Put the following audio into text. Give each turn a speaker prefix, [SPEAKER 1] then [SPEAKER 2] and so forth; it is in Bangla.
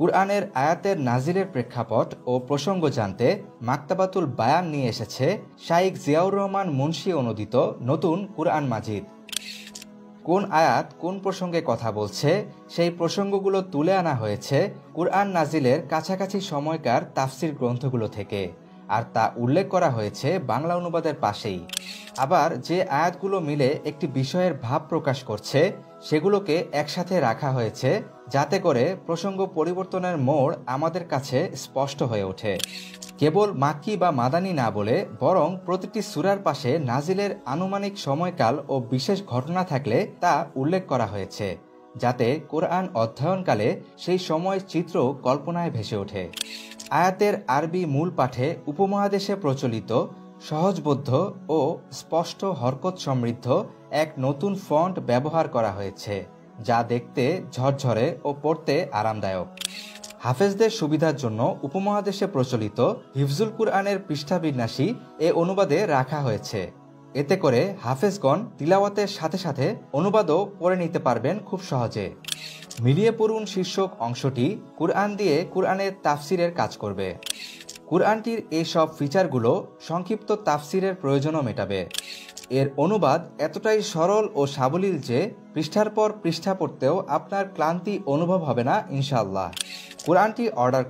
[SPEAKER 1] কুরআনের আয়াতের নাজিলের প্রেক্ষাপট ও প্রসঙ্গ জানতে মাকতাবাতুল বায়ান নিয়ে এসেছে শাইখ জিয়াউর রহমান মুন্সী অনুদিত নতুন কুরআন মাজিদ। কোন আয়াত কোন প্রসঙ্গে কথা বলছে সেই প্রসঙ্গগুলো তুলে আনা হয়েছে কুরআন নাজিলের কাছাকাছি সময়কার তাফসির গ্রন্থগুলো থেকে, আর তা উল্লেখ করা হয়েছে বাংলা অনুবাদের পাশেই। আবার যে আয়াতগুলো মিলে একটি বিষয়ের ভাব প্রকাশ করছে সেগুলোকে একসাথে রাখা হয়েছে যাতে করে প্রসঙ্গ পরিবর্তনের মোড় আমাদের কাছে স্পষ্ট হয়ে ওঠে। কেবল মাক্কি বা মাদানী না বলে বরং প্রতিটি সূরার পাশে নাজিলের আনুমানিক সময়কাল ও বিশেষ ঘটনা থাকলে তা উল্লেখ করা হয়েছে, যাতে কোরআন অধ্যয়নকালে সেই সময়ের চিত্র কল্পনায় ভেসে ওঠে। আয়াতের আরবি মূল পাঠে উপমহাদেশে প্রচলিত সহজবোধ্য ও স্পষ্ট হরকত সমৃদ্ধ এক নতুন ফন্ট ব্যবহার করা হয়েছে, যা দেখতে ঝরঝরে ও পড়তে আরামদায়ক। হাফেজদের সুবিধার জন্য উপমহাদেশে প্রচলিত হিফজুল কুরআনের পৃষ্ঠাবিন্যাসী এ অনুবাদে রাখা হয়েছে। এতে করে হাফেজগণ তিলাওয়াতের সাথে সাথে অনুবাদও পড়ে নিতে পারবেন খুব সহজে। মিলিয়ে পড়ুন শীর্ষক অংশটি কুরআন দিয়ে কুরআনের তাফসিরের কাজ করবে। কুরআনটির এসব ফিচারগুলো সংক্ষিপ্ত তাফসিরের প্রয়োজনও মেটাবে। এর অনুবাদ এতটাই সরল ও সাবলীল যে পৃষ্ঠার পর পৃষ্ঠা পড়তেও আপনার ক্লান্তি অনুভব হবে না ইনশাআল্লাহ। কুরআনটি অর্ডার